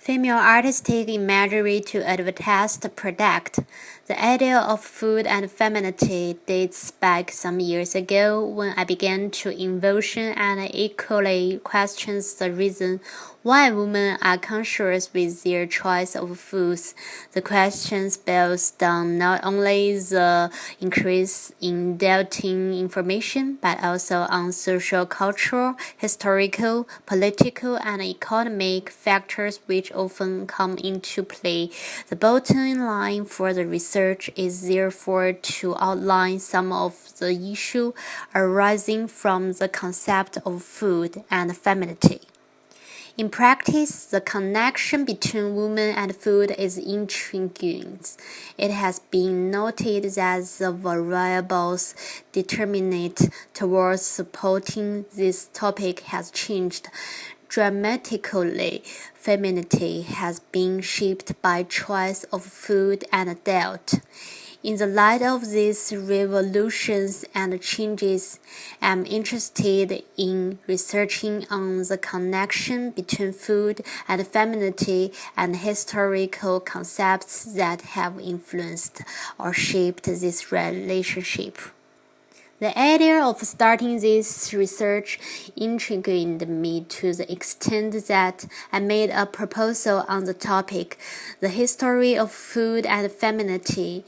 female artistic imagery to advertise the product. The idea of food and femininity dates back some years ago when I began to envision and equally question the reason why women are conscious with their choice of foods. The question builds down not only the increase in doubting information, but also on social, cultural, historical, political, and economic factors which often come into play. The bottom line for the research is therefore to outline some of the issues arising from the concept of food and femininity. In practice, the connection between women and food is intriguing. It has been noted that the variables determinate towards supporting this topic has changed dramatically. Femininity has been shaped by choice of food and doubt. In the light of these revolutions and changes, I'm interested in researching on the connection between food and femininity and historical concepts that have influenced or shaped this relationship. The idea of starting this research intrigued me to the extent that I made a proposal on the topic, the history of food and femininity.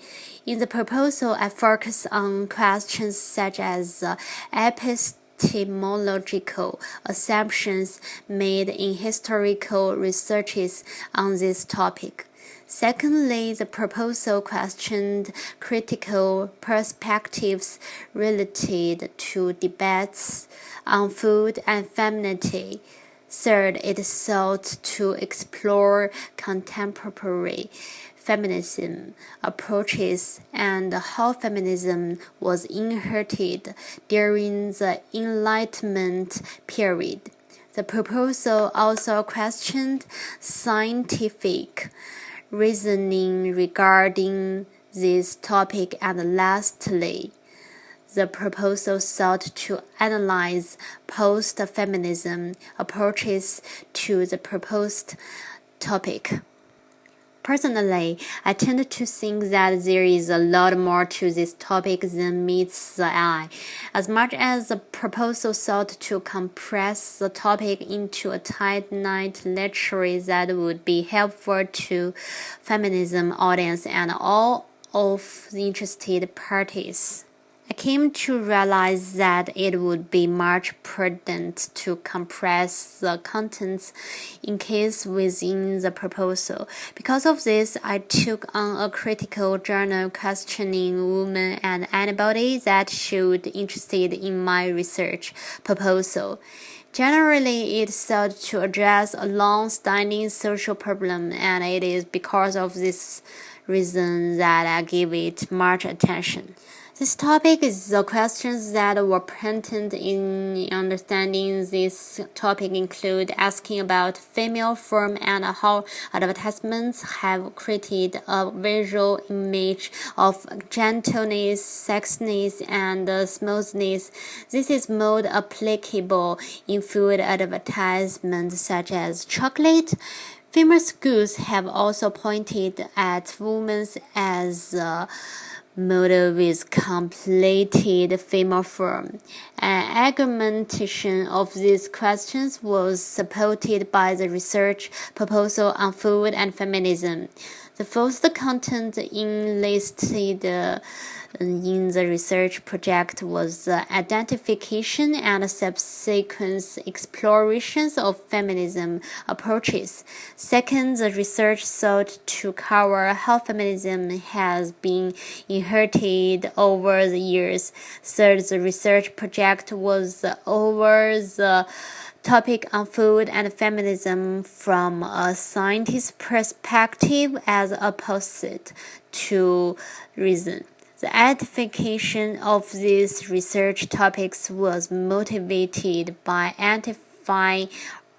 In the proposal, I focus on questions such as epistemological assumptions made in historical researches on this topic. Secondly, the proposal questioned critical perspectives related to debates on food and femininity. Third, it sought to explore contemporary feminism approaches and how feminism was inherited during the Enlightenment period. The proposal also questioned scientific reasoning regarding this topic, and lastly, the proposal sought to analyze post-feminism approaches to the proposed topic. Personally, I tend to think that there is a lot more to this topic than meets the eye. As much as the proposal sought to compress the topic into a tight-knit literature that would be helpful to feminism audience and all of the interested parties, I came to realize that it would be much prudent to compress the contents in case within the proposal. Because of this, I took on a critical journal questioning women and anybody that should interested in my research proposal. Generally, it sought to address a long-standing social problem, and it is because of this reason that I give it much attention. This topic is the questions that were pertinent in understanding this topic include asking about female form and how advertisements have created a visual image of gentleness, sexiness, and smoothness. This is most applicable in food advertisements such as chocolate. Famous goods have also pointed at women as model with completed female form. An argumentation of these questions was supported by the research proposal on food and feminism. The first content enlisted in the research project was the identification and subsequent explorations of feminism approaches. Second, the research sought to cover how feminism has been inherited over the years. Third, the research project was over the topic on food and feminism from a scientist's perspective as opposite to reason. The identification of these research topics was motivated by identifying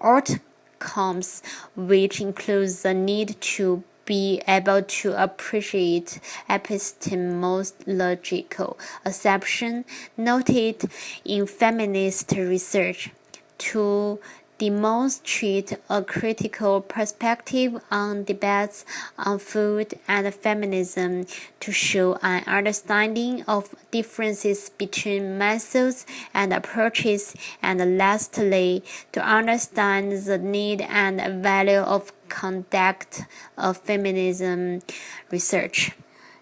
outcomes, which includes the need to be able to appreciate epistemological assumptions noted in feminist research. To demonstrate a critical perspective on debates on food and feminism to show an understanding of differences between methods and approaches, and lastly, to understand the need and value of conduct of feminism research.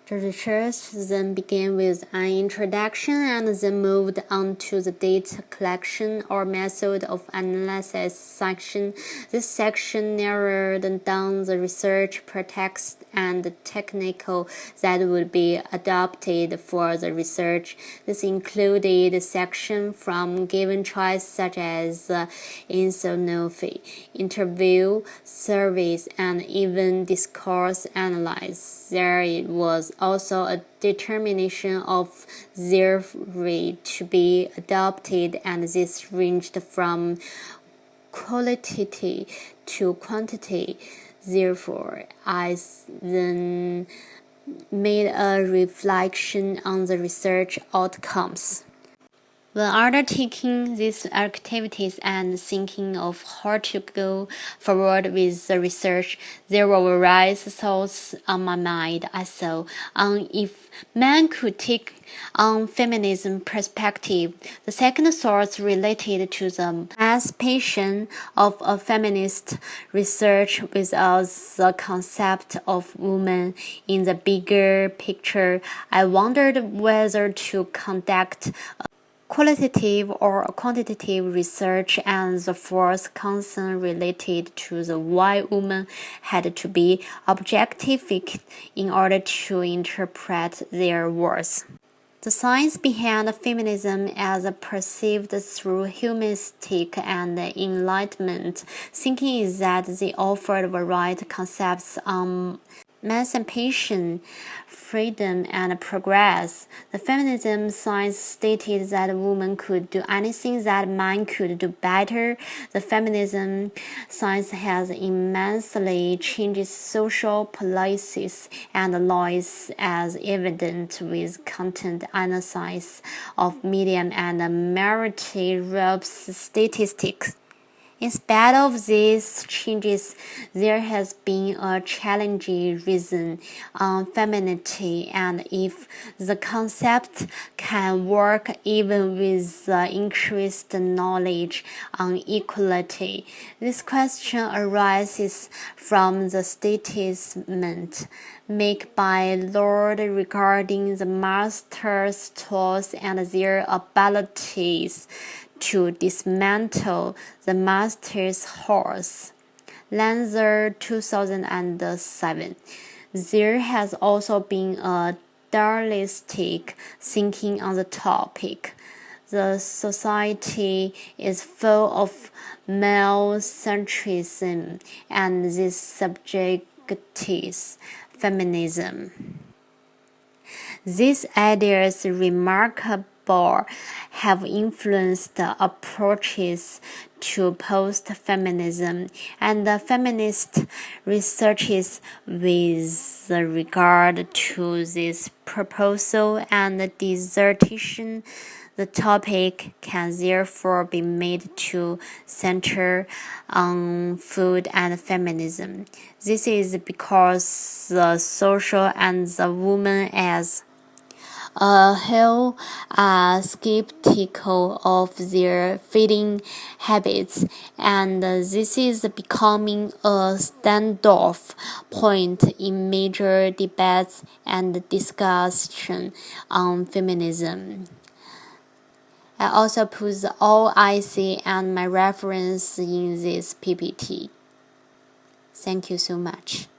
The research then began with an introduction and then moved on to the data collection or method of analysis section. This section narrowed down the research pretext and technical that would be adopted for the research. This included a section from given choice such as ethnography, interview, surveys, and even discourse analysis. There was also a determination of theory to be adopted, and this ranged from quality to quantity. Therefore, I then made a reflection on the research outcomes. When undertaking these activities and thinking of how to go forward with the research, there were various thoughts on my mind. I thought on if men could take on feminism perspective. The second thought related to the emancipation of a feminist research without the concept of woman in the bigger picture. I wondered whether to conduct qualitative or quantitative research, and the fourth concern related to the why women had to be objectified in order to interpret their worth. The science behind feminism as perceived through humanistic and Enlightenment thinking is that they offered varied concepts on emancipation, freedom, and progress. The feminism science stated that women could do anything that men could do better. The feminism science has immensely changed social policies and laws, as evident with content analysis of medium and marital rape statistics. In spite of these changes, there has been a challenging reason on femininity and if the concept can work even with the increased knowledge on equality. This question arises from the statement made by Lord regarding the master's tools and their abilities to dismantle the master's horse. Lanzer 2007. There has also been a dualistic thinking on the topic. The society is full of male centrism, and this subjectifies feminism. These ideas have influenced approaches to post-feminism and the feminist researches with regard to this proposal and dissertation. The topic can therefore be made to center on food and feminism. This is because the social and the woman as a whole are skeptical of their feeding habits, and this is becoming a standoff point in major debates and discussion on feminism. I also put all I see and my reference in this PPT. Thank you so much.